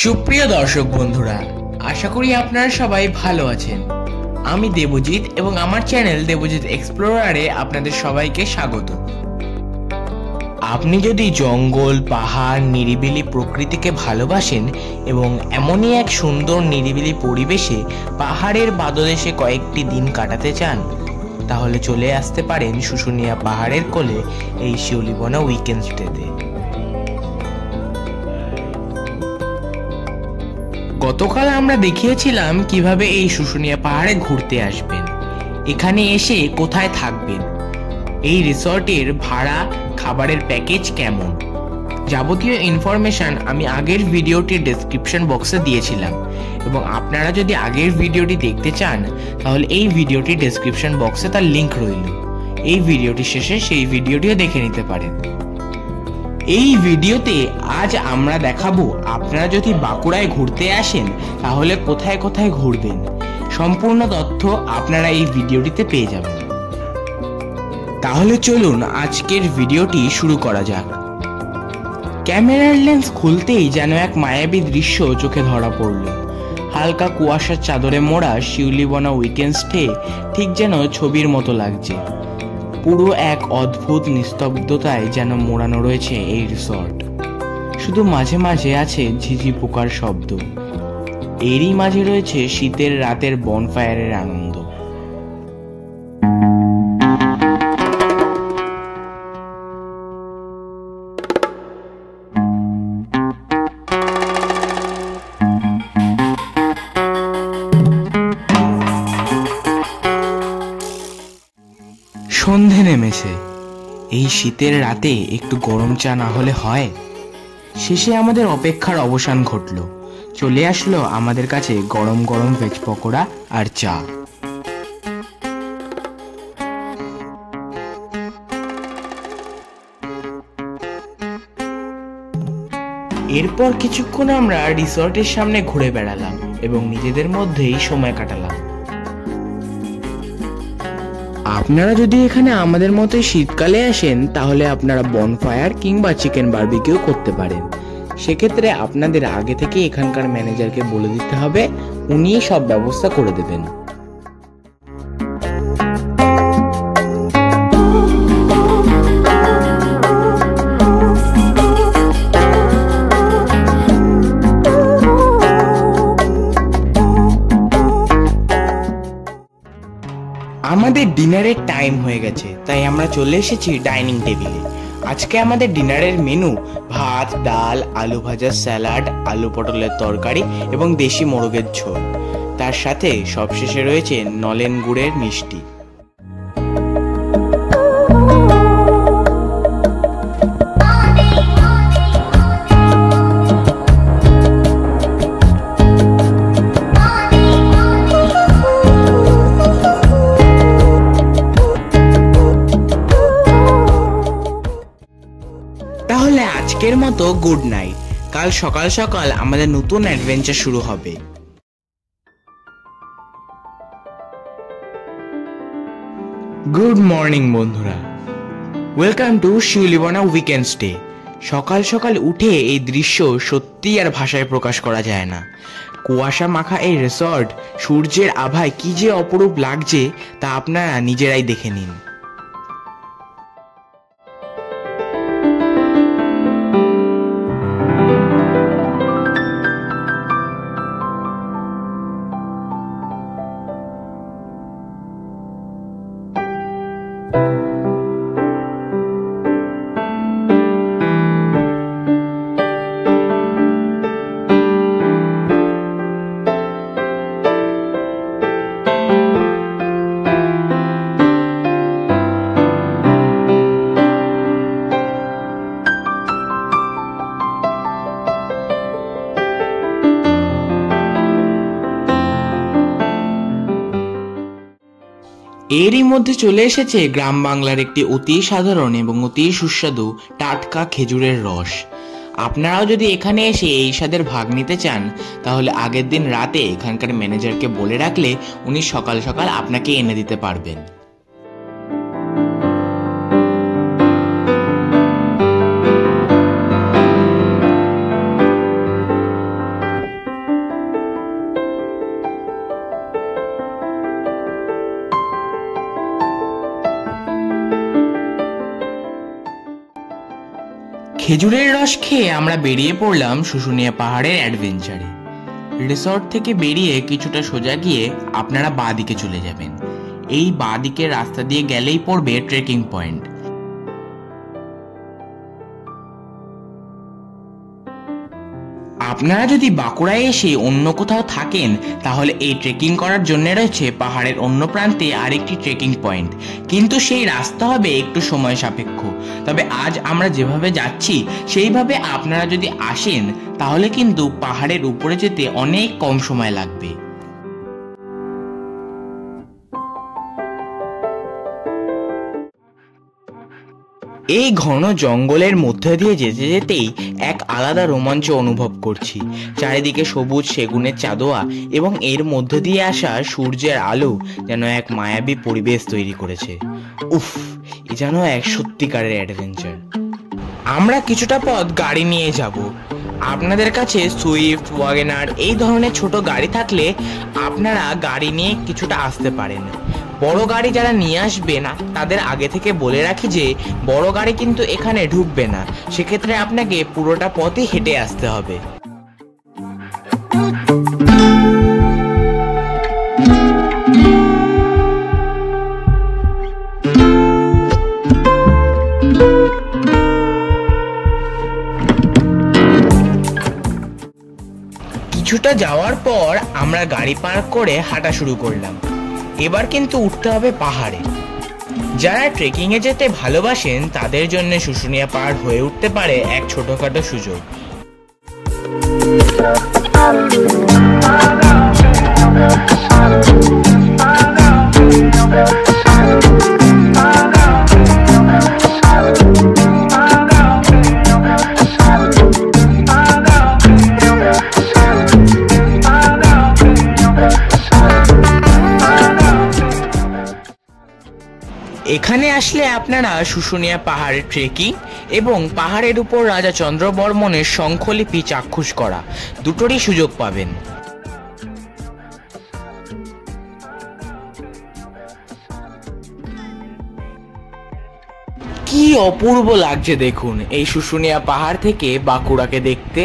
সুপ্রিয় দর্শক বন্ধুরা, আশা করি আপনারা সবাই ভালো আছেন। আমি দেবজিৎ এবং আমার চ্যানেল দেবজিৎ এক্সপ্লোরারে আপনাদের সবাইকে স্বাগত। আপনি যদি জঙ্গল, পাহাড়, নিরিবিলি প্রকৃতিকে ভালোবাসেন এবং এমনই এক সুন্দর নিরিবিলি পরিবেশে পাহাড়ের পাদদেশে কয়েকটি দিন কাটাতে চান, তাহলে চলে আসতে পারেন শুশুনিয়া পাহাড়ের কোলে এই শিউলিবনা উইকেন্ড স্টেতে। গতকাল আমরা দেখিয়েছিলাম কিভাবে এই শুশুনিয়া পাহাড়ে ঘুরতে আসবেন, এখানে এসে কোথায় থাকবেন, এই রিসর্টের ভাড়া, খাবারের প্যাকেজ কেমন, যাবতীয় ইনফরমেশন আমি আগের ভিডিওটির ডেসক্রিপশন বক্সে দিয়েছিলাম। এবং আপনারা যদি আগের ভিডিওটি দেখতে চান তাহলে এই ভিডিওটির ডেসক্রিপশন বক্সে তার লিংক রইল। এই ভিডিওটি শেষে সেই ভিডিওটিও দেখে নিতে পারেন। এই ভিডিওতে আজ আমরা দেখাবো আপনারা যদি বাঁকুড়ায় ঘুরতে আসেন তাহলে কোথায় কোথায় ঘুরবেন। সম্পূর্ণ তথ্য আপনারা এই ভিডিওটিতে পেয়ে যাবেন। তাহলে চলুন আজকের ভিডিওটি শুরু করা যাক। ক্যামেরার লেন্স খুলতেই যেন এক মায়াবী দৃশ্য চোখে ধরা পড়ল। হালকা কুয়াশার চাদরে মোড়া শিউলিবনা উইকেন্ড স্টে ঠিক যেন ছবির মতো লাগছে। পুরো এক অদ্ভুত নিস্তব্ধতায় যেন মোড়ানো রয়েছে এই রিসর্ট। শুধু মাঝে মাঝে আছে ঝিঝি পোকার শব্দ, এরই মাঝে রয়েছে শীতের রাতের বনফায়ারের আনন্দ। সন্ধে নেমেছে। এই শীতের রাতে একটু গরম চা না হলে হয়? শেষে আমাদের অপেক্ষার অবসান ঘটল। চলে আসলো আমাদের কাছে গরম গরম ভেজ পকোড়া আর চা। এরপর কিছুক্ষণ আমরা রিসর্টের সামনে ঘুরে বেড়ালাম এবং নিজেদের মধ্যেই সময় কাটালাম। আপনারা যদি এখানে আমাদের মতোই শীতকালে আসেন তাহলে আপনারা বনফায়ার কিংবা চিকেন বারবিকিউ করতে পারেন। সেক্ষেত্রে আপনাদের আগে থেকে এখানকার ম্যানেজারকে বলে দিতে হবে, উনিই সব ব্যবস্থা করে দেবেন। আমাদের ডিনারের টাইম হয়ে গেছে, তাই আমরা চলে এসেছি ডাইনিং টেবিলে। আজকে আমাদের ডিনারের মেনু ভাত, ডাল, আলু ভাজা, স্যালাড, আলু পটলের তরকারি এবং দেশি মোরগের ঝোল। তার সাথে সবশেষে রয়েছে নলেন গুড়ের মিষ্টি। তাহলে আজকের মতো গুড নাইট। কাল সকাল সকাল আমাদের নতুন অ্যাডভেঞ্চার শুরু হবে। গুড মর্নিং বন্ধুরা, welcome to Shiulibona weekend stay. সকাল সকাল উঠে এই দৃশ্য সত্যি আর ভাষায় প্রকাশ করা যায় না। কুয়াশা মাখা এই রিসর্ট সূর্যের আভায় কি যে অপরূপ লাগছে তা আপনারা নিজেরাই দেখে নিন। এরই মধ্যে চলে এসেছে গ্রাম বাংলার একটি অতি সাধারণ এবং অতি সুস্বাদু টাটকা খেজুরের রস। আপনারাও যদি এখানে এসে এই স্বাদের ভাগ নিতে চান তাহলে আগের দিন রাতে এখানকার ম্যানেজারকে বলে রাখলে উনি সকাল সকাল আপনাকে এনে দিতে পারবেন। খেজুরের রস খেয়ে আমরা বেরিয়ে পড়লাম শুশুনিয়া পাহাড়ের অ্যাডভেঞ্চারে। রিসর্ট থেকে বেরিয়ে কিছুটা সোজা গিয়ে আপনারা বাঁ দিকে চলে যাবেন। এই বাঁ দিকের রাস্তা দিয়ে গেলেই পড়বে ট্রেকিং পয়েন্ট। আপনারা যদি বাঁকুড়ায় এসে অন্য কোথাও থাকেন তাহলে এই ট্রেকিং করার জন্য রয়েছে পাহাড়ের অন্য প্রান্তে আরেকটি ট্রেকিং পয়েন্ট, কিন্তু সেই রাস্তা হবে একটু সময় সাপেক্ষ। তবে আজ আমরা যেভাবে যাচ্ছি সেইভাবে আপনারা যদি আসেন তাহলে কিন্তু পাহাড়ের উপরে যেতে অনেক কম সময় লাগবে। এই ঘন জঙ্গলের মধ্যে দিয়ে যেতে যেতেই এক আলাদা রোমাঞ্চ অনুভব করছি। চারিদিকে সবুজ সেগুনের চাদোয়া এবং এর মধ্য দিয়ে আসা সূর্যের আলো যেন এক মায়াবী পরিবেশ তৈরি করেছে। উফ, এ যেন এক সত্যিকারের অ্যাডভেঞ্চার। আমরা কিছুটা পথ গাড়ি নিয়ে যাব। আপনাদের কাছে সুইফট, ওয়াগনার এই ধরনের ছোট গাড়ি থাকলে আপনারা গাড়ি নিয়ে কিছুটা আসতে পারেন। বড় গাড়ি যারা নিয়ে আসবে না তাদের আগে থেকে বলে রাখি যে বড় গাড়ি কিন্তু এখানে ঢুকবে না, সেক্ষেত্রে আপনাকে পুরোটা পথই হেঁটে আসতে হবে। কিছুটা যাওয়ার পর আমরা গাড়ি পার্ক করে হাঁটা শুরু করলাম। এবার কিন্তু উঠতে হবে পাহাড়ে। যারা ট্রেকিং এ যেতে ভালোবাসেন তাদের জন্য শুশুনিয়া পাহাড় হয়ে উঠতে পারে এক ছোটখাটো সুযোগ। এখানে আসলে আপনারা শুশুনিয়া পাহাড়ের ট্রেকিং এবং পাহাড়ের উপর রাজা চন্দ্রবর্মনের শঙ্খলিপি চাক্ষুষ করা দুটোরই সুযোগ পাবেন। কি অপূর্ব লাগছে দেখুন এই শুশুনিয়া পাহাড় থেকে বাঁকুড়াকে দেখতে।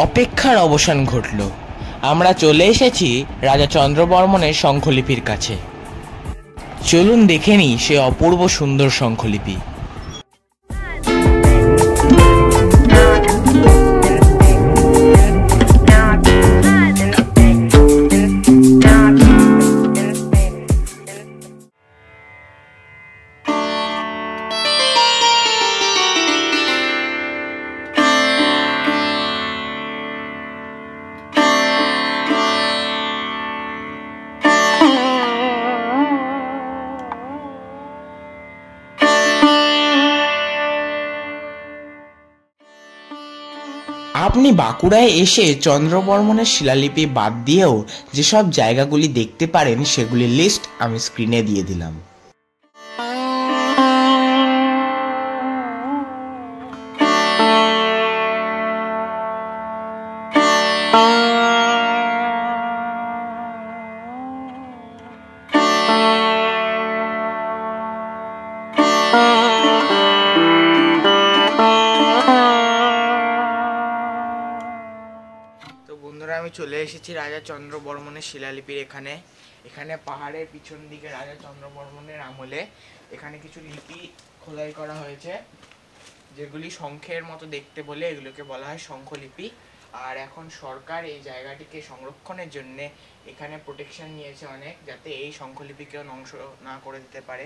অপেক্ষার অবসান ঘটল। আমরা চলে এসেছি রাজা চন্দ্রবর্মনের শঙ্খলিপির কাছে। চলুন দেখে নিই সে অপূর্ব সুন্দর শঙ্খলিপি। আপনি বাঁকুড়ায় এসে চন্দ্রবর্মনের শিলালিপি বাদ দিয়েও যেসব জায়গাগুলি দেখতে পারেন সেগুলির লিস্ট আমি স্ক্রিনে দিয়ে দিলাম। বন্ধুরা, আমি চলে এসেছি রাজা চন্দ্রবর্মনের শিলালিপির এখানে। এখানে পাহাড়ের পিছন দিকে রাজা চন্দ্রবর্মনের আমলে এখানে কিছু লিপি খোদাই করা হয়েছে, যেগুলি শঙ্খের মতো দেখতে বলে এগুলোকে বলা হয় শঙ্খলিপি। আর এখন সরকার এই জায়গাটিকে সংরক্ষণের জন্য এখানে প্রোটেকশন নিয়েছে অনেক, যাতে এই শঙ্খলিপিকেও ধ্বংস না করে দিতে পারে।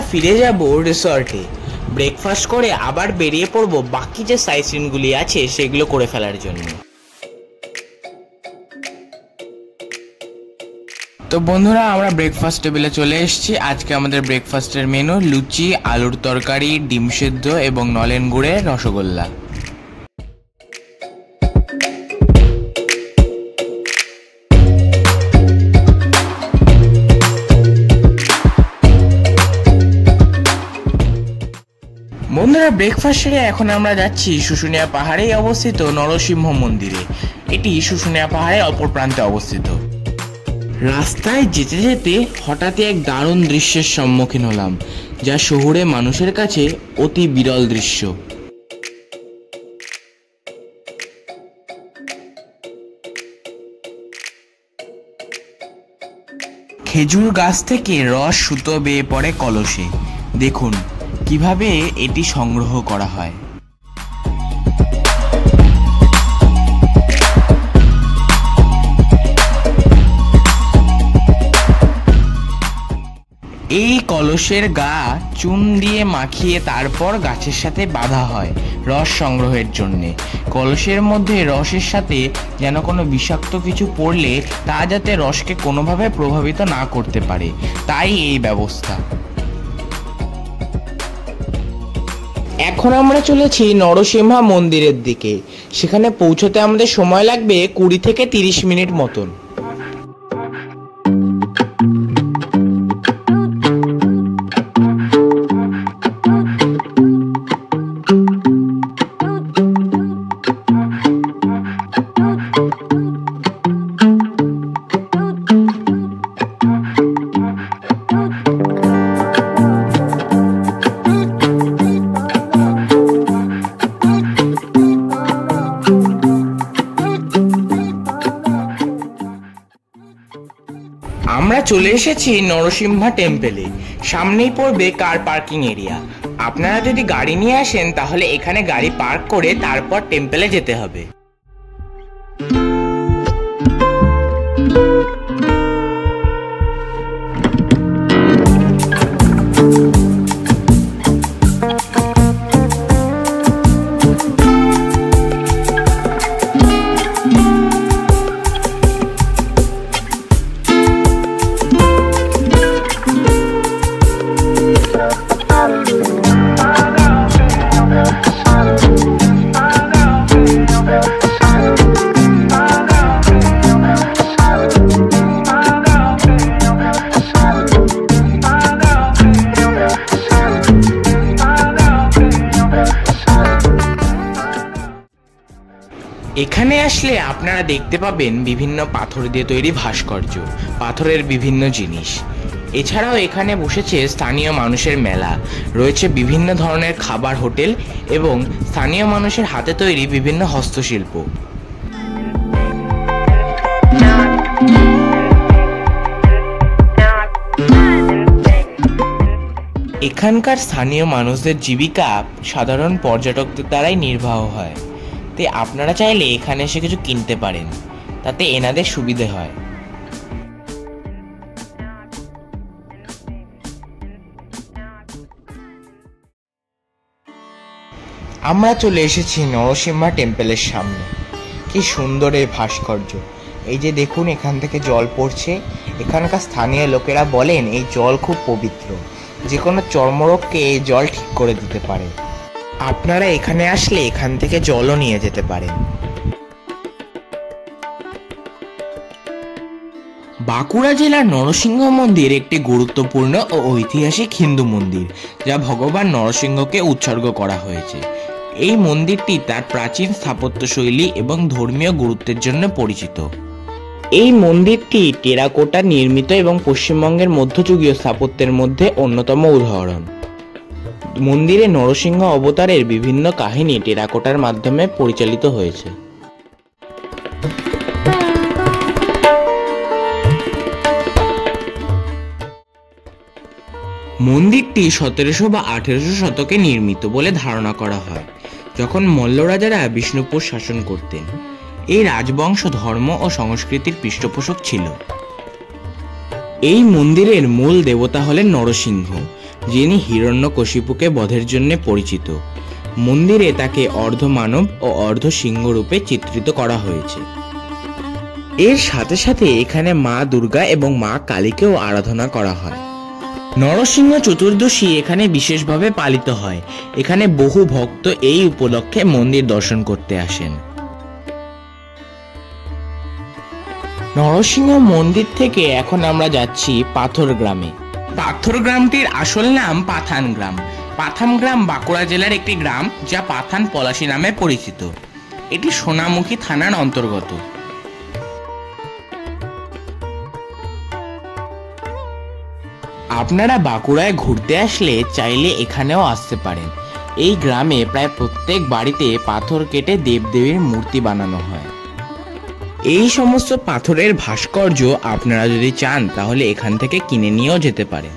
ফিরে যাব রিসর্টে। ব্রেকফাস্ট করে আবার বেরিয়ে পড়ব বাকি যে সাইট সিনগুলি আছে সেগুলো করে ফেলার জন্য। তো বন্ধুরা, আমরা ব্রেকফাস্ট টেবিলে চলে এসেছি। আজকে আমাদের ব্রেকফাস্টের মেনু লুচি, আলুর তরকারি, ডিম সেদ্ধ এবং নলেন গুড়ের রসগোল্লা। বন্ধুরা, ব্রেকফাস্ট সেরে এখন আমরা যাচ্ছি শুশুনিয়া পাহাড়েই অবস্থিত নরসিংহ মন্দিরে। এটি শুশুনিয়া পাহাড়ের অপর প্রান্তে অবস্থিত। রাস্তায় যেতে যেতে হঠাৎই এক দারুণ দৃশ্যের সম্মুখীন হলাম, যা শহুরে মানুষের কাছে অতি বিরল দৃশ্য। খেজুর গাছ থেকে রস সুতো বেয়ে পড়ে কলসে। দেখুন কিভাবে এটি সংগ্রহ করা হয়। এই কলসের গা চুন দিয়ে মাখিয়ে তারপর গাছের সাথে বাঁধা হয় রস সংগ্রহের জন্যে। কলসের মধ্যে রসের সাথে যেন কোনো বিষাক্ত কিছু পড়লে তা যাতে রসকে কোনোভাবে প্রভাবিত না করতে পারে, তাই এই ব্যবস্থা। এখন আমরা চলেছি নরসিংহ মন্দিরের দিকে। সেখানে পৌঁছতে আমাদের সময় লাগবে 20 থেকে 30 মিনিট মতন। আমরা চলে এসেছি নরসিংহ টেম্পলে। সামনেই পড়বে কার পার্কিং এরিয়া। আপনারা যদি গাড়ি নিয়ে আসেন তাহলে এখানে গাড়ি পার্ক করে তারপর টেম্পলে যেতে হবে। এখানে আসলে আপনারা দেখতে পাবেন বিভিন্ন পাথর দিয়ে তৈরি ভাস্কর্য, পাথরের বিভিন্ন জিনিস। এছাড়াও এখানে বসেছে স্থানীয় মানুষের মেলা, রয়েছে বিভিন্ন ধরনের খাবার হোটেল এবং স্থানীয় মানুষের হাতে তৈরি বিভিন্ন হস্তশিল্প। এখানকার স্থানীয় মানুষদের জীবিকা সাধারণ পর্যটকদের দ্বারাই নির্বাহ হয়, তাই আপনারা চাইলে এখানে এসে কিছু কিনতে পারেন, তাতে এনাদের সুবিধে হয়। আমরা চলে এসেছি নরসিংহ টেম্পলের সামনে। কি সুন্দর এই ভাস্কর্য! এই যে দেখুন, এখান থেকে জল পড়ছে। এখানকার স্থানীয় লোকেরা বলেন এই জল খুব পবিত্র, যে কোনো চর্মরোগকে এই জল ঠিক করে দিতে পারে। আপনারা এখানে আসলে এখান থেকে জলও নিয়ে যেতে পারেন। বাঁকুড়া জেলার নরসিংহ মন্দির একটি গুরুত্বপূর্ণ ও ঐতিহাসিক হিন্দু মন্দির, যা ভগবান নরসিংহকে উৎসর্গ করা হয়েছে। এই মন্দিরটি তার প্রাচীন স্থাপত্যশৈলী এবং ধর্মীয় গুরুত্বের জন্য পরিচিত। এই মন্দিরটি টেরাকোটা নির্মিত এবং পশ্চিমবঙ্গের মধ্যযুগীয় স্থাপত্যের মধ্যে অন্যতম উদাহরণ। মন্দিরে নরসিংহ অবতারের বিভিন্ন কাহিনী টেরাকোটার মাধ্যমে পরিচালিত হয়েছে। মন্দিরটি 1700 বা 1800 শতকে নির্মিত বলে ধারণা করা হয়, যখন মল্ল রাজারা বিষ্ণুপুর শাসন করতেন। এই রাজবংশ ধর্ম ও সংস্কৃতির পৃষ্ঠপোষক ছিল। এই মন্দিরের মূল দেবতা হলেন নরসিংহ। যিনি হিরণ্যকশিপুকে বধের জন্য পরিচিত। মন্দিরে তাকে অর্ধ মানব ও অর্ধ সিংহ রূপে চিত্রিত করা হয়েছে। এর সাথে সাথে এখানে মা দুর্গা এবং মা কালীকেও আরাধনা করা হয়। নরসিংহ চতুর্দশী এখানে বিশেষভাবে পালিত হয়। এখানে বহু ভক্ত এই উপলক্ষে মন্দির দর্শন করতে আসেন। নরসিংহ মন্দির থেকে এখন আমরা যাচ্ছি পাথর গ্রামে। পাথর গ্রামটির আসল নাম পাথান গ্রাম। পাথান গ্রাম বাঁকুড়া জেলার একটি গ্রাম, যা পাথান পলাশী নামে পরিচিত। এটি সোনামুখী থানার অন্তর্গত। আপনারা বাঁকুড়ায় ঘুরতে আসলে চাইলে এখানেও আসতে পারেন। এই গ্রামে প্রায় প্রত্যেক বাড়িতে পাথর কেটে দেবদেবীর মূর্তি বানানো হয়। এই সমস্ত পাথরের ভাস্কর্য আপনারা যদি চান তাহলে এখান থেকে কিনে নিয়েও যেতে পারেন।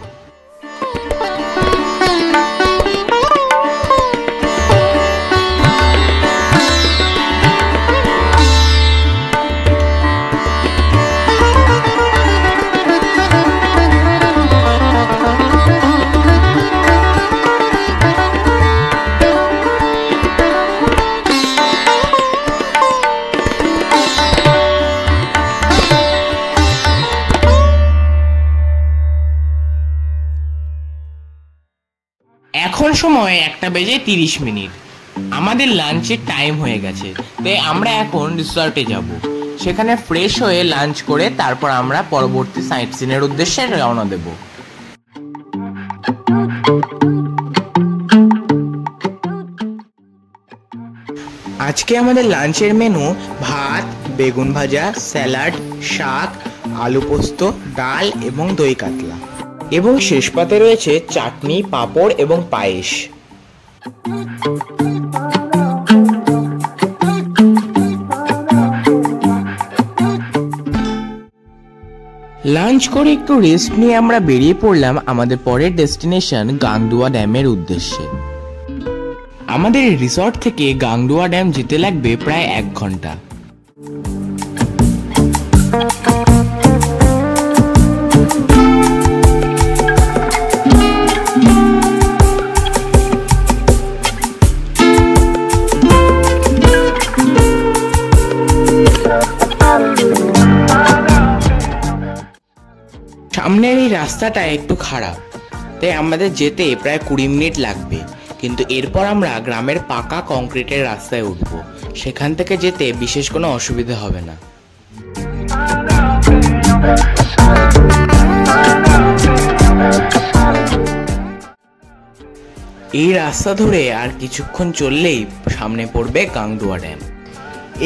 এখন সময় 1:30। আমাদের লাঞ্চের টাইম হয়ে গেছে, তাই আমরা এখন রিসর্টে যাব। সেখানে ফ্রেশ হয়ে লাঞ্চ করে তারপর আমরা পরবর্তী সাইট সিনের উদ্দেশ্যে রওনা দেব। আজকে আমাদের লাঞ্চের মেনু ভাত, বেগুন ভাজা, স্যালাড, শাক, আলু পোস্ত, ডাল এবং দই কাতলা, এবং শেষ পাতে রয়েছে চাটনি, পাঁপড় এবং পায়েস। লাঞ্চ করে একটু রেস্ট নিয়ে আমরা বেরিয়ে পড়লাম আমাদের পরের ডেস্টিনেশন গাংদুয়া ড্যামের উদ্দেশ্যে। আমাদের রিসর্ট থেকে গাংদুয়া ড্যাম যেতে লাগবে প্রায় 1 ঘন্টা। সামনের এই রাস্তাটা একটু খারাপ, তাই আমাদের যেতে প্রায় 20 মিনিট লাগবে, কিন্তু এরপর আমরা গ্রামের পাকা কংক্রিটের রাস্তায় উঠব। সেখান থেকে যেতে বিশেষ কোনো অসুবিধা হবে না। এই রাস্তা ধরে আর কিছুক্ষণ চললেই সামনে পড়বে গাংদুয়া ড্যাম।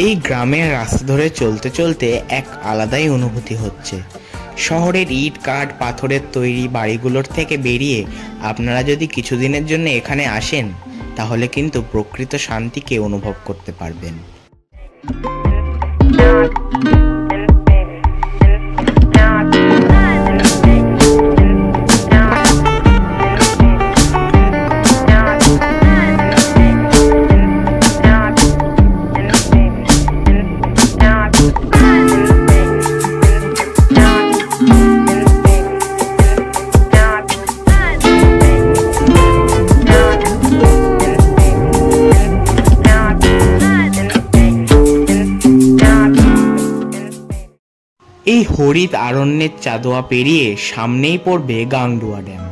এই গ্রামের রাস্তা ধরে চলতে চলতে এক আলাদাই অনুভূতি হচ্ছে। শহরের ইট কাঠ পাথরের তৈরি বাড়িগুলোর থেকে বেরিয়ে আপনারা যদি কিছুদিনের জন্য এখানে আসেন তাহলে কিন্তু প্রকৃত শান্তিকে অনুভব করতে পারবেন। এই হরিত আরণ্যের চাঁদোয়া পেরিয়ে সামনেই পড়বে গাংদুয়া ড্যাম।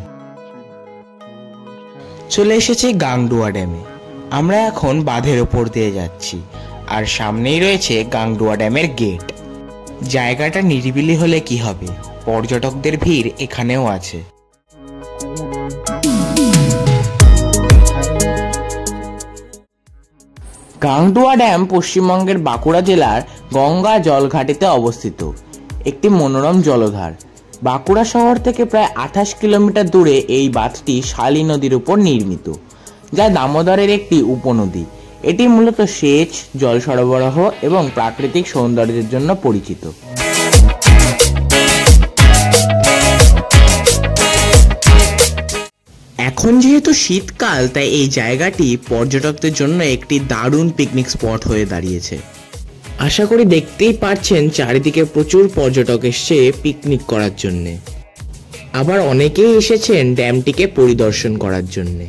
চলে এসেছি গাংদুয়া ড্যামে। আমরা এখন বাঁধের ওপর দিয়ে যাচ্ছি, আর সামনেই রয়েছে গাংদুয়া ড্যামের গেট। জায়গাটা নিরিবিলি হলে কি হবে, পর্যটকদের ভিড় এখানেও আছে। গাংদুয়া ড্যাম পশ্চিমবঙ্গের বাঁকুড়া জেলার গঙ্গা জলঘাটিতে অবস্থিত একটি মনোরম জলধার। বাঁকুড়া শহর থেকে প্রায় 28 কিলোমিটার দূরে এই বাঁধটি শালী নদীর উপর নির্মিত, যা দামোদরের একটি উপনদী। এটি মূলত সেচ, জল সরবরাহ এবং প্রাকৃতিক সৌন্দর্যের জন্য পরিচিত। এখন যেহেতু শীতকাল, তাই এই জায়গাটি পর্যটকদের জন্য একটি দারুণ পিকনিক স্পট হয়ে দাঁড়িয়েছে। আশা করি দেখতেই পাচ্ছেন চারিদিকে প্রচুর পর্যটক এসছে পিকনিক করার জন্যে। আবার অনেকেই এসেছেন ড্যামটিকে পরিদর্শন করার জন্যে।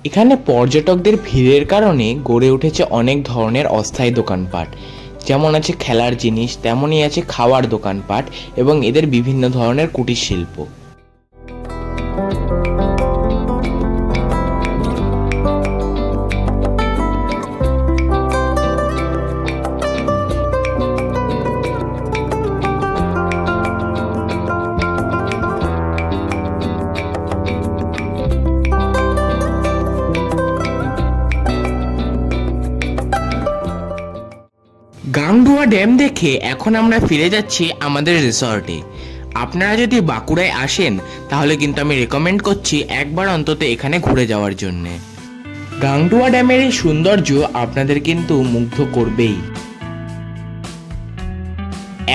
এখানে পর্যটকদের ভিড়ের কারণে গড়ে উঠেছে অনেক ধরনের অস্থায়ী দোকানপাট, যেমন আছে খেলার জিনিস, তেমনই আছে খাওয়ার দোকানপাট এবং এদের বিভিন্ন ধরনের কুটির শিল্প। গাংডুয়া ড্যাম দেখে এখন আমরা ফিরে যাচ্ছি আমাদের রিসর্টে। আপনারা যদি বাঁকুড়ায় আসেন তাহলে কিন্তু আমি রেকমেন্ড করছি একবার অন্তত এখানে ঘুরে যাওয়ার জন্য। গাংডুয়া ড্যামের এই সৌন্দর্য আপনাদের কিন্তু মুগ্ধ করবেই।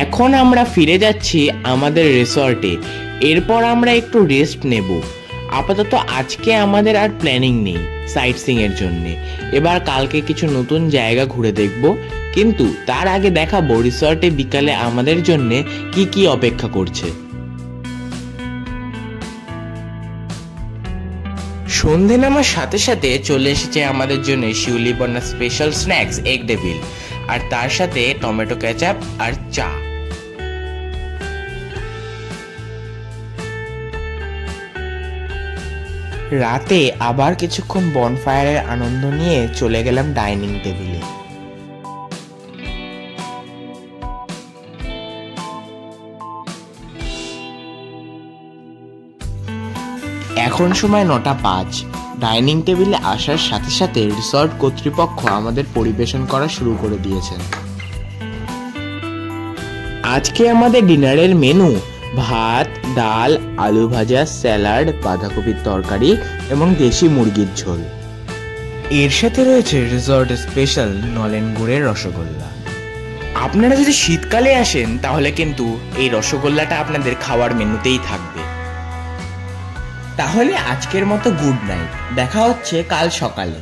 এখন আমরা ফিরে যাচ্ছি আমাদের রিসর্টে। এরপর আমরা একটু রেস্ট নেব। আপাতত আজকে আমাদের আর প্ল্যানিং নেই সাইট সিইং এর জন্য। এবার কালকে কিছু নতুন জায়গা ঘুরে দেখব, কিন্তু তার আগে দেখাবো রিসর্টে বিকালে আমাদের জন্য কি কি অপেক্ষা করছে। সন্ধে নামার সাথে সাথে চলে এসেছে আমাদের জন্য শিউলি বন্যা স্পেশাল স্ন্যাক্স এগ ডেভিল, আর তার সাথে টমেটো কেচাপ আর চা। রাতে আবার কিছুক্ষণ বনফায়ারের আনন্দ নিয়ে চলে গেলাম ডাইনিং টেবিলে। এখন সময় 9:05। ডাইনিং টেবিলে আসার সাথে সাথে রিসর্ট কর্তৃপক্ষ আমাদের পরিবেশন করা শুরু করে দিয়েছেন। আজকে আমাদের ডিনারের মেনু ভাত, ডাল, আলু ভাজা, স্যালাড, বাঁধাকপির তরকারি এবং দেশি মুরগির ঝোল। এর সাথে রয়েছে রিসর্ট স্পেশাল নলেন গুড়ের রসগোল্লা। আপনারা যদি শীতকালে আসেন তাহলে কিন্তু এই রসগোল্লাটা আপনাদের খাওয়ার মেনুতেই থাকবে। তাহলে আজকের মতো গুড নাইট, দেখা হচ্ছে কাল সকালে।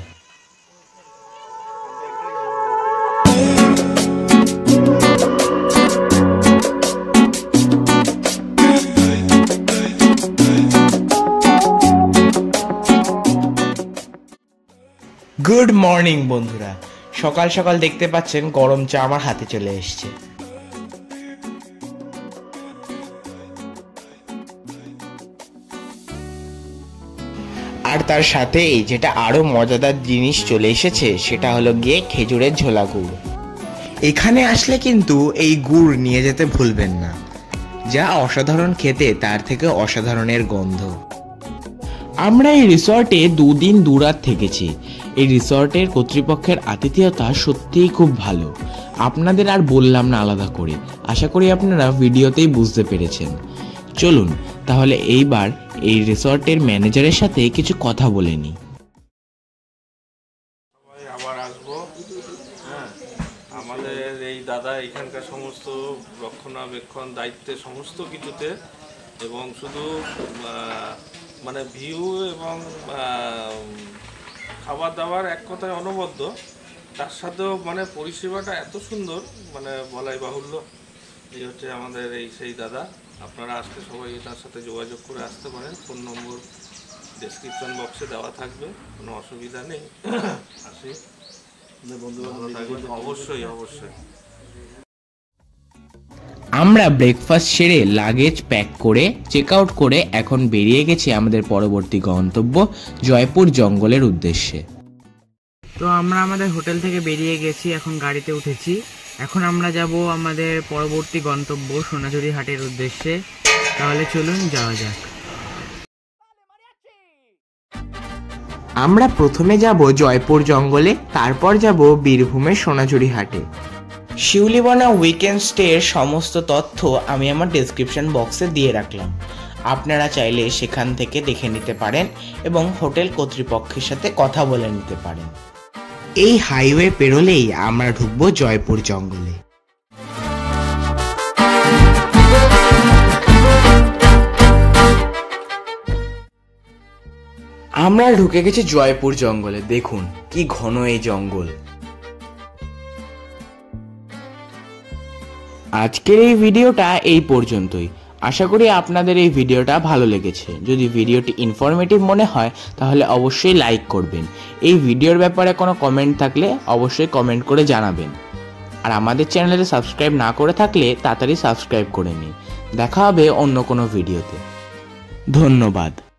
গুড মর্নিং বন্ধুরা, সকাল সকাল দেখতে পাচ্ছেন গরম চা আমার হাতে চলে এসছে। আর তার সাথেই যেটা আরো মজাদার জিনিস চলে এসেছে সেটা হলো গিয়ে খেজুরের ঝোলা গুড়। এখানে আসলে কিন্তু এই গুড় নিয়ে যেতে ভুলবেন না, যা অসাধারণ খেতে তার থেকে অসাধারণের গন্ধ। আমরা এই রিসর্টে 2 দিন 2 রাত থেকেছি। এই রিসর্টের কর্তৃপক্ষের আতিথেয়তা সত্যিই খুব ভালো, আপনাদের আর বললাম না আলাদা করে। আশা করি আপনারা ভিডিওতেই বুঝতে পেরেছেন। চলুন তাহলে এইবার এই রিসর্টের ম্যানেজারের সাথে কিছু কথা বলে নিই। আবার আসবো। হ্যাঁ, আমাদের এই দাদা এখানকার সমস্ত রক্ষণাবেক্ষণ দায়িত্বে সমস্ত কিছুতে, এবং শুধু মানে ভিউ এবং খাবার দাবার এক কথায় অনবদ্য, তার সাথেও মানে পরিষেবাটা এত সুন্দর, মানে বলাই বাহুল্য। এই হচ্ছে আমাদের এই সেই দাদা। আপনারা আসলে সবাই তার সাথে যোগাযোগ করে আসতে পারেন। ফোন নম্বর ডেসক্রিপশন বক্সে দেওয়া থাকবে, কোনো অসুবিধা নেই। আসি, অবশ্যই অবশ্যই। আমরা ব্রেকফাস্ট সেরে লাগেজ প্যাক করে চেক আউট করে এখন বেরিয়ে গেছি আমাদের পরবর্তী গন্তব্য জয়পুর জঙ্গলের উদ্দেশ্যে। তো আমরা আমাদের হোটেল থেকে বেরিয়ে গেছি, এখন গাড়িতে উঠেছি। এখন আমরা যাব আমাদের পরবর্তী গন্তব্য সোনাঝুরি হাটের উদ্দেশ্যে। তাহলে চলুন যাওয়া যাক। আমরা প্রথমে যাব জয়পুর জঙ্গলে, তারপর যাব বীরভূমের সোনাঝুরি হাটে। শিউলিবনা উইকেন্ড স্টে এর সমস্ত তথ্য আমি আমার ডেসক্রিপশন বক্সে দিয়ে রাখলাম। আপনারা চাইলে সেখান থেকে দেখে নিতে পারেন এবং হোটেল কর্তৃপক্ষের সাথে কথা বলে নিতে পারেন। এই হাইওয়ে পেরোলেই আমরা ঢুকবো জয়পুর জঙ্গলে। আমরা ঢুকে গেছি জয়পুর জঙ্গলে। দেখুন কি ঘন এই জঙ্গল। আজকের এই ভিডিওটা এই পর্যন্তই। আশা করি আপনাদের এই ভিডিওটা ভালো লেগেছে। যদি ভিডিওটি ইনফরমেটিভ মনে হয় তাহলে অবশ্যই লাইক করবেন। এই ভিডিওর ব্যাপারে কোনো কমেন্ট থাকলে অবশ্যই কমেন্ট করে জানাবেন। আর আমাদের চ্যানেলে সাবস্ক্রাইব না করে থাকলে তাড়াতাড়ি সাবস্ক্রাইব করে নিন। দেখা হবে অন্য কোনো ভিডিওতে। ধন্যবাদ।